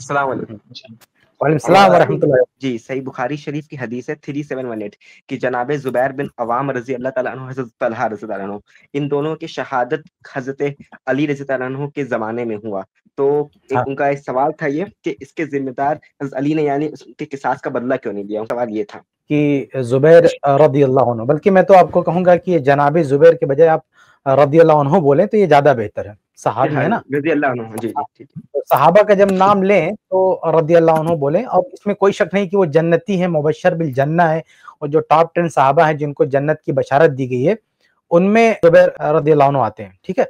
السلام علیکم جی۔ وعلیکم السلام ہمارا ورحمۃ اللہ۔ جی صحیح بخاری شریف کی حدیث ہے 3718 کہ جناب زبیر بن عوام رضی اللہ تعالیٰ عنہ، حضرت طلحہ رضی اللہ عنہ، ان دونوں کی شہادت حضرت علی رضی اللہ عنہ کے زمانے میں ہوا۔ تو ان کا ایک سوال تھا یہ کہ اس کے ذمہ دار حضرت علی نے یعنی اس کے قصاص کا بدلہ کیوں نہیں لیا؟ سوال یہ تھا کہ زبیر رضی اللہ عنہ، بلکہ میں تو آپ کو کہوں گا کہ جناب زبیر کے بجائے آپ رضی اللہ عنہ بولیں تو یہ زیادہ بہتر ہے، صحابی ہے نا، رضی اللہ عنہ۔ جی جی صحابہ کا جب نام لیں تو رضی اللہ عنہ بولیں، اور اس میں کوئی شک نہیں کہ وہ جنتی ہیں، مبشر بالجنہ ہے، اور جو ٹاپ 10 صحابہ ہیں جن کو جنت کی بشارت دی گئی ہے ان میں زبیر رضی اللہ عنہ آتے ہیں، ٹھیک ہے،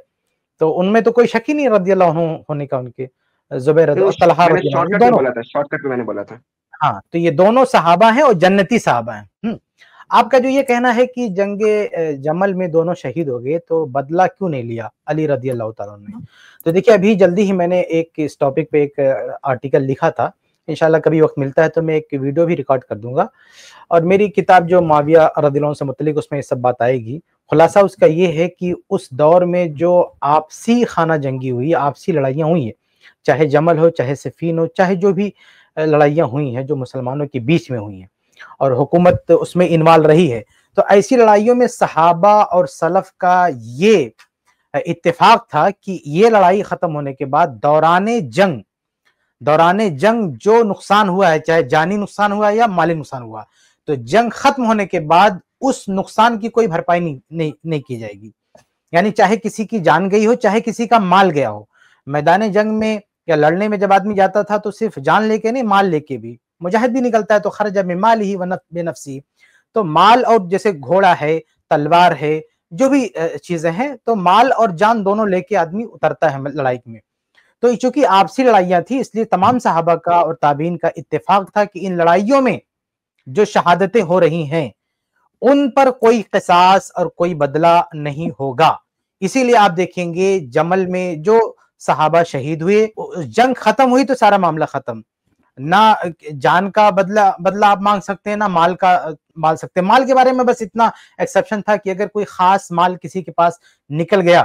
تو ان میں تو کوئی شک ہی نہیں رضی اللہ عنہ ہونے کا، ان کے زبیر طلحہ رضی اللہ عنہ دونوں، شارٹ کٹ میں میں نے بولا تھا، ہاں، تو یہ دونوں صحابہ ہیں اور جنتی صحابہ ہیں۔ آپ کا جو یہ کہنا ہے کہ جنگ جمل میں دونوں شہید ہو گئے تو بدلہ کیوں نہیں لیا علی رضی اللہ تعالیٰ نے؟ تو دیکھیں ابھی جلدی ہی میں نے ایک اس ٹاپک پہ ایک آرٹیکل لکھا تھا، انشاءاللہ کبھی وقت ملتا ہے تو میں ایک ویڈیو بھی ریکارڈ کر دوں گا، اور میری کتاب جو معاویہ رضی اللہ عنہ سے متعلق اس میں یہ سب بات آئے گی۔ خلاصہ اس کا یہ ہے کہ اس دور میں جو آپسی خانہ جنگی ہوئی، آپسی لڑائیاں ہوئی ہیں، چاہے جمل ہو، چاہے صفین ہو، چاہے جو بھی لڑائیاں ہوئی ہیں جو مسلمانوں کے بیچ میں ہوئی ہیں اور حکومت اس میں انوالو رہی ہے، تو ایسی لڑائیوں میں صحابہ اور سلف کا یہ اتفاق تھا کہ یہ لڑائی ختم ہونے کے بعد دوران جنگ جو نقصان ہوا ہے، چاہے جانی نقصان ہوا ہے یا مالی نقصان ہوا، تو جنگ ختم ہونے کے بعد اس نقصان کی کوئی بھرپائی نہیں کی جائے گی، یعنی چاہے کسی کی جان گئی ہو، چاہے کسی کا مال گیا ہو۔ میدان جنگ میں یا لڑنے میں جب آدمی جاتا تھا تو صرف جان لے کے نہیں، مال لے کے بھی، مجاہد بھی نکلتا ہے تو خرج من مالہ بنفسہ، تو مال اور جیسے گھوڑا ہے، تلوار ہے، جو بھی چیزیں ہیں، تو مال اور جان دونوں لے کے آدمی اترتا ہے لڑائی میں۔ تو چونکہ آپسی لڑائیاں تھی اس لیے تمام صحابہ کا اور تابعین کا اتفاق تھا کہ ان لڑائیوں میں جو شہادتیں ہو رہی ہیں ان پر کوئی قصاص اور کوئی بدلہ نہیں ہوگا۔ اسی لیے آپ دیکھیں گے جمل میں جو صحابہ شہید ہوئے، جنگ ختم ہوئی تو سارا معاملہ ختم، نہ جان کا بدلہ آپ مانگ سکتے ہیں، نہ مال کا مال سکتے ہیں۔ مال کے بارے میں بس اتنا ایکسیپشن تھا کہ اگر کوئی خاص مال کسی کے پاس نکل گیا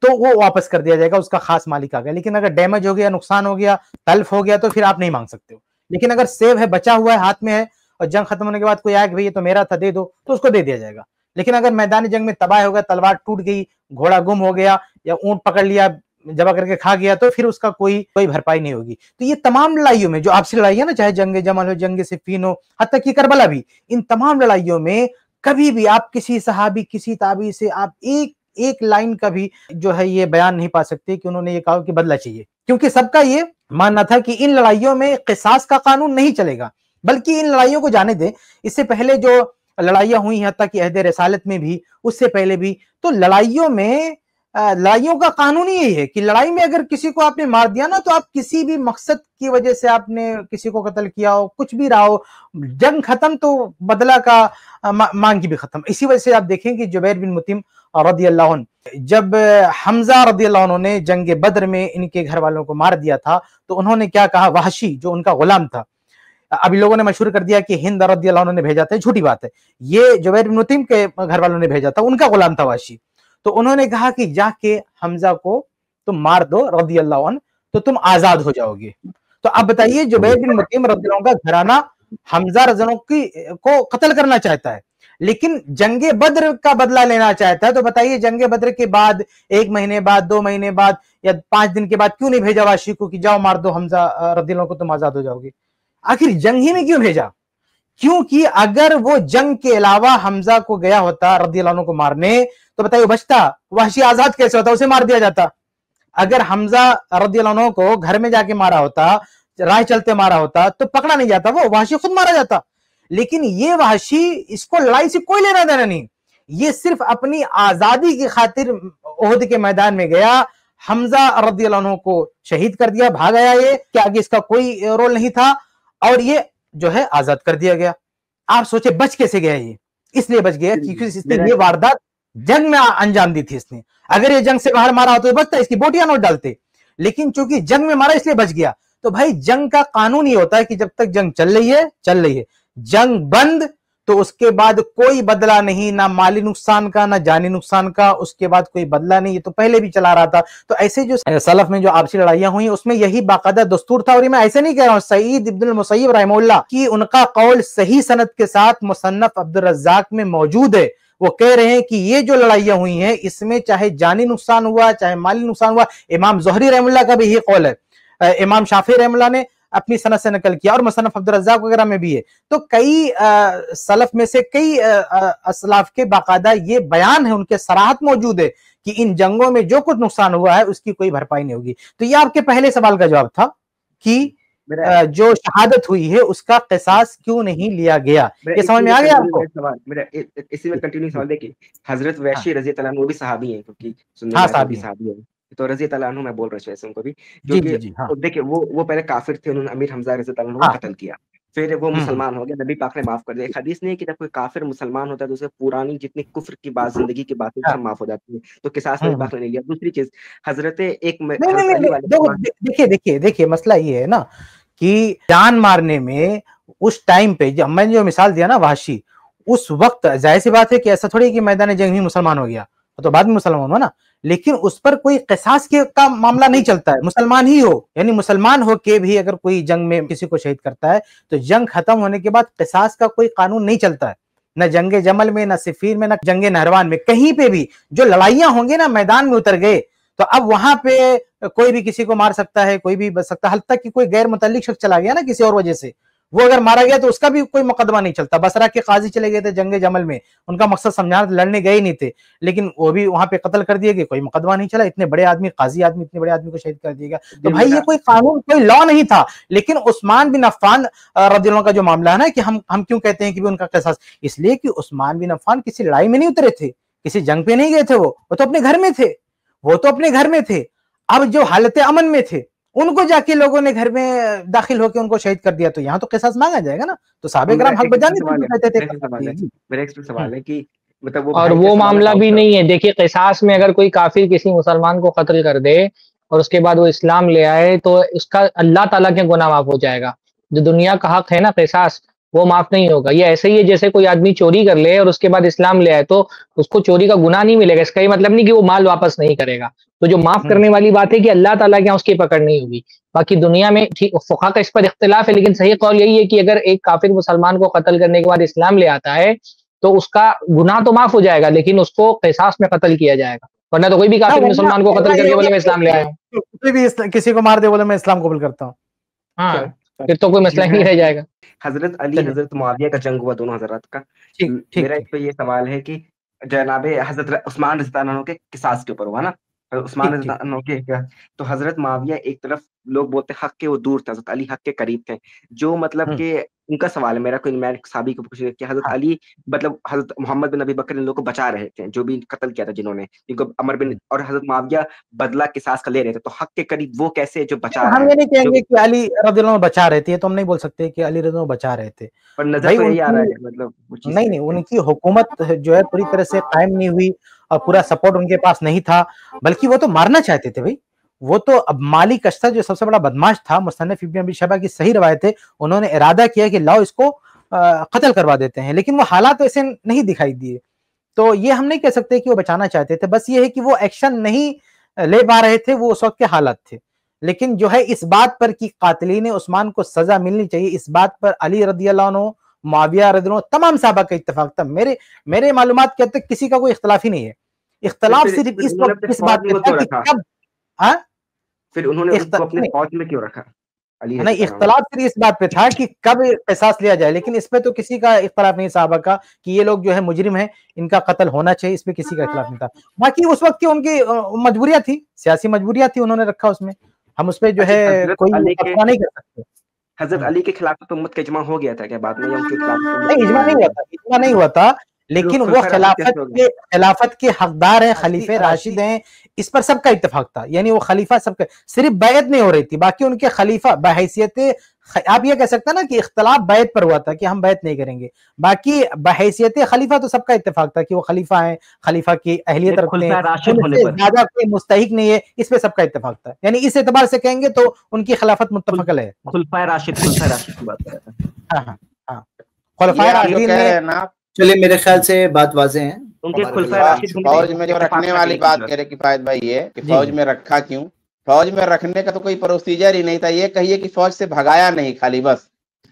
تو وہ واپس کر دیا جائے گا، اس کا خاص مالک آ گیا، لیکن اگر ڈیمیج ہو گیا، نقصان ہو گیا، تلف ہو گیا تو پھر آپ نہیں مانگ سکتے ہو۔ لیکن اگر سیو ہے، بچا ہوا ہے، ہاتھ میں ہے، اور جنگ ختم ہونے کے بعد کوئی آئے کہ بھئی یہ تو میرا تھا دے دو، تو اس کو دے دیا جائے گا۔ لیکن اگر میدان جنگ میں تباہ ہو گیا، تلوار ٹوٹ گئی، گھوڑا گم ہو گیا یا اونٹ پکڑ لیا، جبا کر کے کھا گیا، تو پھر اس کا کوئی بھرپائی نہیں ہوگی۔ تو یہ تمام لڑائیوں میں جو آپسی لڑائی ہے نا، چاہے جنگ جمل ہو، جنگ صفین ہو، حتیٰ کہ کربلا بھی، ان تمام لڑائیوں میں کبھی بھی آپ کسی صحابی، کسی تابعی سے آپ ایک لائن کا بھی جو ہے یہ بیان نہیں پا سکتے کہ انہوں نے یہ کہا کہ بدلہ چاہیے، کیونکہ سب کا یہ ماننا تھا کہ ان لڑائیوں میں قصاص کا قانون نہیں چلے گا، بلکہ ان لڑائیوں کو جانے دیں۔ اس سے پہلے جو لڑائیاں ہوئی ہیں، حتیٰ کہ عہد رسالت میں بھی، اس سے پہلے بھی، تو لڑائیوں کا قانون یہی ہے کہ لڑائی میں اگر کسی کو آپ نے مار دیا نا، تو آپ کسی بھی مقصد کی وجہ سے آپ نے کسی کو قتل کیا ہو، کچھ بھی رہا ہو، جنگ ختم تو بدلہ کا مانگ بھی ختم۔ اسی وجہ سے آپ دیکھیں کہ جبیر بن مطعم رضی اللہ عنہ، جب حمزہ رضی اللہ عنہ نے جنگ بدر میں ان کے گھر والوں کو مار دیا تھا تو انہوں نے کیا کہا؟ وحشی جو ان کا غلام تھا، ابھی لوگوں نے مشہور کر دیا کہ ہند رضی اللہ عنہ نے بھیجا تھا، جھوٹی بات ہے، یہ جبیر بن مطعم کے گھر والوں نے بھیجا تھا، ان کا غلام تھا وحشی۔ تو انہوں نے کہا کہ جا کے حمزہ کو تم مار دو رضی اللہ عنہ تو تم آزاد ہو جاؤ گے۔ تو اب بتائیے جبیر بن مطعم رضی اللہ عنہ کا گھرانہ حمزہ رضی اللہ عنہ کو قتل کرنا چاہتا ہے، لیکن جنگ بدر کا بدلہ لینا چاہتا ہے، تو بتائیے جنگ بدر کے بعد 1 مہینے بعد، 2 مہینے بعد، یا 5 دن کے بعد کیوں نہیں بھیجا وحشی کو کہ جاؤ مار دو حمزہ رضی اللہ عنہ کو، تم آزاد ہو جاؤ گے؟ آخر جنگ ہی میں کیوں بھیجا؟ کیونکہ اگر وہ جنگ کے علاوہ حمزہ کو گیا ہوتا رضی اللہ عنہ کو مارنے تو بتائیے بچتا، وحشی آزاد کیسے ہوتا؟ اسے مار دیا جاتا۔ اگر حمزہ رضی اللہ عنہ کو گھر میں جا کے مارا ہوتا، راہ چلتے مارا ہوتا تو پکڑا نہیں جاتا، وہ وحشی خود مارا جاتا۔ لیکن یہ وحشی، اس کو لڑائی سے کوئی لینا دینا نہیں، یہ صرف اپنی آزادی کی خاطر احد کے میدان میں گیا، حمزہ رضی اللہ عنہ کو شہید کر دیا، بھاگ آیا یہ کہ آگے اس کا کوئی رول نہیں تھا، اور یہ جو ہے آزاد کر دیا گیا۔ آپ سوچے بچ کیسے گیا؟ یہ اس لیے بچ گیا کیونکہ اس نے یہ واردات جنگ میں انجام دی تھی۔ اس نے اگر یہ جنگ سے باہر مارا ہوتا تو بچتا، اس کی بوٹیاں نوٹ ڈالتے، لیکن چونکہ جنگ میں مارا اس لیے بچ گیا۔ تو بھائی جنگ کا قانون یہ ہوتا ہے کہ جب تک جنگ چل رہی ہے، جنگ بند تو اس کے بعد کوئی بدلہ نہیں، نہ مالی نقصان کا نہ جانی نقصان کا، اس کے بعد کوئی بدلہ نہیں، یہ تو پہلے بھی چلا رہا تھا۔ تو ایسے جو سلف میں جو آپسی لڑائیاں ہوئی اس میں یہی باقاعدہ دستور تھا، اور یہ میں ایسے نہیں کہہ رہا ہوں، سعید ابن المسیب رحمہ اللہ کی ان کا قول صحیح سند کے ساتھ مصنف عبد الرزاق میں موجود ہے، وہ کہہ رہے ہیں کہ یہ جو لڑائیاں ہوئی ہیں اس میں چاہے جانی نقصان ہوا چاہے مالی نقصان ہوا، امام زہری رحمہ اللہ کا بھی یہ قول ہے، امام شافعی رحمہ اللہ نے اپنی سند سے نقل کیا، اور مصنف عبد الرزاق وغیرہ میں بھی ہے۔ تو کئی سلف میں سے کئی اسلاف کے باقاعدہ یہ بیان ہے، ان کے صراحت موجود ہے کہ ان جنگوں میں جو کچھ نقصان ہوا ہے اس کی کوئی بھرپائی نہیں ہوگی۔ تو یہ آپ کے پہلے سوال کا جواب تھا کہ جو شہادت ہوئی ہے اس کا قصاص کیوں نہیں لیا گیا، یہ سمجھ میں آ گیا آپ کو؟ میرا اسی میں کنٹینیو سوال دیکھیے، حضرت وحشی رضی اللہ عنہ وہ بھی صحابی ہیں، کیونکہ سننے میں آیا وہ بھی صحابی ہیں، تو رضی اللہ عنہ میں بول رہا ہوں ان کو بھی، جو کہ دیکھیں وہ پہلے کافر تھے، انہوں نے امیر حمزہ رضی اللہ عنہ کو قتل کیا، پھر وہ مسلمان ہو گیا، نبی پاک نے معاف کر دیا۔ ایک حدیث نہیں ہے کہ جب کوئی کافر مسلمان ہوتا ہے تو اسے پرانی جتنی کفر کی بات زندگی کی باتیں سب معاف ہو جاتی ہیں، تو قصاص نبی پاک نے نہیں لیا۔ دوسری چیز حضرت ایک دیکھیے مسئلہ یہ ہے نا کہ جان مارنے میں اس ٹائم پہ میں نے جو مثال دیا نا وحشی، اس وقت ظاہر سی بات ہے کہ ایسا تھوڑی کہ میدان جنگ ہی مسلمان ہو گیا، تو بعد میں مسلمان ہو نا، لیکن اس پر کوئی قصاص کا معاملہ نہیں چلتا ہے، مسلمان ہی ہو، یعنی مسلمان ہو کے بھی اگر کوئی جنگ میں کسی کو شہید کرتا ہے تو جنگ ختم ہونے کے بعد قصاص کا کوئی قانون نہیں چلتا ہے، نہ جنگ جمل میں، نہ صفین میں، نہ جنگ نہروان میں، کہیں پہ بھی جو لڑائیاں ہوں گے نا میدان میں اتر گئے تو اب وہاں پہ کوئی بھی کسی کو مار سکتا ہے، کوئی بھی بچ سکتا ہے، حتیٰ کہ کوئی غیر متعلق شخص چلا گیا نا کسی اور وجہ سے، وہ اگر مارا گیا تو اس کا بھی کوئی مقدمہ نہیں چلتا۔ بصرہ کے قاضی چلے گئے تھے جنگ جمل میں، ان کا مقصد سمجھانا، لڑنے گئے نہیں تھے، لیکن وہ بھی وہاں پہ قتل کر دیے گئے، کوئی مقدمہ نہیں چلا، اتنے بڑے آدمی، قاضی آدمی اتنے بڑے آدمی کو شہید کر دیا گیا۔ تو بھائی یہ کوئی قانون، کوئی لا نہیں تھا، لیکن عثمان بن عفان رضی اللہ عنہ کا جو معاملہ ہے نا کہ ہم کیوں کہتے ہیں کہ ان کا قصاص، اس لیے کہ عثمان بن عفان کسی لڑائی میں نہیں اترے تھے، کسی جنگ پہ نہیں گئے تھے، وہ تو اپنے گھر میں تھے، وہ تو اپنے گھر میں تھے، اب جو حالت امن میں تھے ان کو جا کے لوگوں نے گھر میں داخل ہو کے ان کو شہید کر دیا، تو یہاں تو قصاص مانگا جائے گا نا، تو صحابہ کرام حق بجانے تھے۔ میرا ایک سوال ہے کہ مطلب اور وہ معاملہ بھی نہیں ہے، دیکھیے قصاص میں اگر کوئی کافر کسی مسلمان کو قتل کر دے اور اس کے بعد وہ اسلام لے آئے تو اس کا اللہ تعالیٰ کے گناہ معاف ہو جائے گا، جو دنیا کا حق ہے نا قصاص وہ معاف نہیں ہوگا۔ یہ ایسے ہی ہے جیسے کوئی آدمی چوری کر لے اور اس کے بعد اسلام لے آئے تو اس کو چوری کا گناہ نہیں ملے گا، اس کا یہ مطلب نہیں کہ وہ مال واپس نہیں کرے گا، تو جو معاف کرنے والی بات ہے کہ اللہ تعالیٰ کے یہاں اس کی پکڑ نہیں ہوگی۔ باقی دنیا میں فقہا کا اس پر اختلاف ہے، لیکن صحیح قول یہی ہے کہ اگر ایک کافر مسلمان کو قتل کرنے کے بعد اسلام لے آتا ہے تو اس کا گناہ تو معاف ہو جائے گا، لیکن اس کو قصاص میں قتل کیا جائے گا، ورنہ تو کوئی بھی کافر مسلمان کو قتل کر کے بولے میں اسلام لے آیا ہوں، کوئی بھی کسی کو مار دے بولے میں اسلام قبول کرتا ہوں، ہاں پھر تو کوئی مسئلہ نہیں رہ جائے گا۔ حضرت علی حضرت معاویہ کا جنگ ہوا دونوں حضرات کا، میرا اس پہ یہ سوال ہے کہ جناب حضرت عثمان رضی اللہ عنہ کے قصاص کے اوپر ہوا نا، عثمان رضی اللہ عنہ کے تو حضرت معاویہ ایک طرف لوگ بولتے حق کے وہ دور تھے، حضرت علی حق کے قریب تھے، جو مطلب کہ ان کا سوال ہے میرا، کوئی میں صحابی کو پوچھ کہ حضرت علی مطلب حضرت محمد بن ابی بکر ان لوگوں کو بچا رہے تھے، جو بھی قتل کیا تھا جنہوں نے ان کو، عمر بن، اور حضرت معاویہ بدلہ قصاص کا لے رہے تھے، تو حق کے قریب وہ کیسے جو بچا رہے ہیں؟ ہم یہ نہیں کہیں گے کہ علی رضی اللہ عنہ بچا رہے تھے، تو ہم نہیں بول سکتے کہ علی رضی اللہ عنہ بچا رہے تھے، پر نظر تو یہی آ رہا ہے مطلب نہیں ان کی حکومت جو ہے پوری طرح سے قائم نہیں ہوئی اور پورا سپورٹ ان کے پاس نہیں تھا، بلکہ وہ تو مارنا چاہتے تھے بھائی، وہ تو اب مالک اشتر جو سب سے بڑا بدماش تھا، مصنف ابن ابی شیبہ کی صحیح روایت ہے، انہوں نے ارادہ کیا کہ لاؤ اس کو قتل کروا دیتے ہیں، لیکن وہ حالات ایسے نہیں دکھائی دیے، تو یہ ہم نہیں کہہ سکتے کہ وہ بچانا چاہتے تھے، بس یہ ہے کہ وہ ایکشن نہیں لے پا رہے تھے، وہ اس وقت کے حالات تھے، لیکن جو ہے اس بات پر کہ قاتلین عثمان کو سزا ملنی چاہیے، اس بات پر علی رضی اللہ عنہ، معاویہ رضی اللہ عنہ، تمام صحابہ کا اتفاق تھا، میرے معلومات کے تک کسی کا کوئی اختلاف ہی نہیں ہے، اختلاف صرف اس وقت اس بات پہ تھا کہ کب، پھر انہوں نے اس کو اپنے فوج میں کیوں رکھا؟ نہیں اختلاف صرف اس بات پہ تھا کہ کب قصاص لیا جائے، لیکن اس پہ تو کسی کا اختلاف نہیں صحابہ کا کہ یہ لوگ جو ہے مجرم ہیں، ان کا قتل ہونا چاہیے، اس پہ کسی کا اختلاف نہیں تھا، باقی اس وقت کی ان کی مجبوریاں تھی، سیاسی مجبوریاں تھی، انہوں نے رکھا اس میں، ہم اس پہ جو ہے کوئی فتویٰ نہیں کر سکتے۔ حضرت علی کے خلاف تو امت کا اجماع ہو گیا تھا کیا بعد میں؟ اجماع نہیں ہوا تھا، لیکن وہ خلافت کے حقدار ہیں، خلیفہ راشد ہیں، اس پر سب کا اتفاق تھا، یعنی وہ خلیفہ سب کا، صرف بیعت نہیں ہو رہی تھی، باقی ان کے خلیفہ بحیثیت، آپ یہ کہہ سکتے ہیں نا کہ اختلاف بیعت پر ہوا تھا کہ ہم بیعت نہیں کریں گے، باقی بحیثیت خلیفہ تو سب کا اتفاق تھا کہ وہ خلیفہ ہیں، خلیفہ کی اہلیت رکھتے ہیں، ان سے زیادہ کوئی مستحق نہیں ہے، اس پہ سب کا اتفاق تھا، یعنی اس اعتبار سے کہیں گے تو ان کی خلافت متفق ہے، خلفائے راشد کی بات کر رہا تھا۔ ہاں خلفائے راشدین نے, چلیے میرے خیال سے بات واضح ہے. فوج میں جو رکھنے والی بات کہہ رہے کفایت بھائی یہ کہ فوج میں رکھا کیوں؟ فوج میں رکھنے کا تو کوئی پروسیجر ہی نہیں تھا. یہ کہیے کہ فوج سے بھگایا نہیں خالی بس.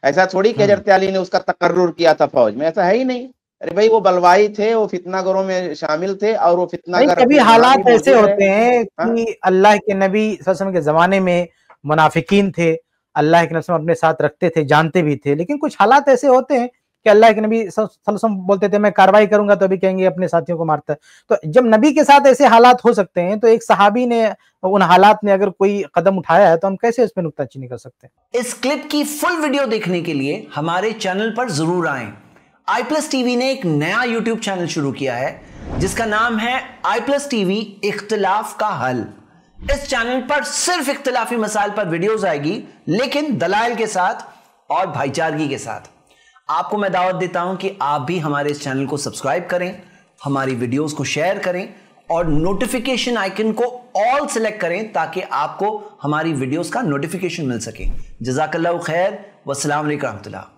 ایسا تھوڑی کہ حضرت علی نے اس کا تقرر کیا تھا فوج میں, ایسا ہے ہی نہیں. ارے بھائی وہ بلوائی تھے, وہ فتنہ گروں میں شامل تھے, اور وہ فتنہ گر کبھی حالات ایسے ہوتے ہیں کہ اللہ کے نبی صلی اللہ علیہ وسلم کے زمانے میں منافقین تھے, اللہ کے نبی اپنے ساتھ رکھتے تھے, جانتے بھی تھے, لیکن کچھ حالات ایسے ہوتے ہیں کہ اللہ کے نبی صلی اللہ علیہ وسلم بولتے تھے میں کاروائی کروں گا تو ابھی کہیں گے اپنے ساتھیوں کو مارتا ہے. تو جب نبی کے ساتھ ایسے حالات ہو سکتے ہیں تو ایک صحابی نے ان حالات میں اگر کوئی قدم اٹھایا ہے تو ہم کیسے اس پہ نکتہ چینی کر سکتے ہیں؟ اس کلپ کی فل ویڈیو دیکھنے کے لیے ہمارے چینل پر ضرور آئیں. آئی پلس ٹی وی نے ایک نیا یوٹیوب چینل شروع کیا ہے جس کا نام ہے آئی پلس ٹی وی اختلاف کا حل. اس چینل پر صرف اختلافی مسائل پر ویڈیوز آئے گی, لیکن دلائل کے ساتھ اور بھائی چارگی کے ساتھ. آپ کو میں دعوت دیتا ہوں کہ آپ بھی ہمارے اس چینل کو سبسکرائب کریں, ہماری ویڈیوز کو شیئر کریں اور نوٹیفیکیشن آئیکن کو آل سلیکٹ کریں تاکہ آپ کو ہماری ویڈیوز کا نوٹیفیکیشن مل سکے. جزاک اللہ خیر, والسلام علیکم ورحمۃ اللہ.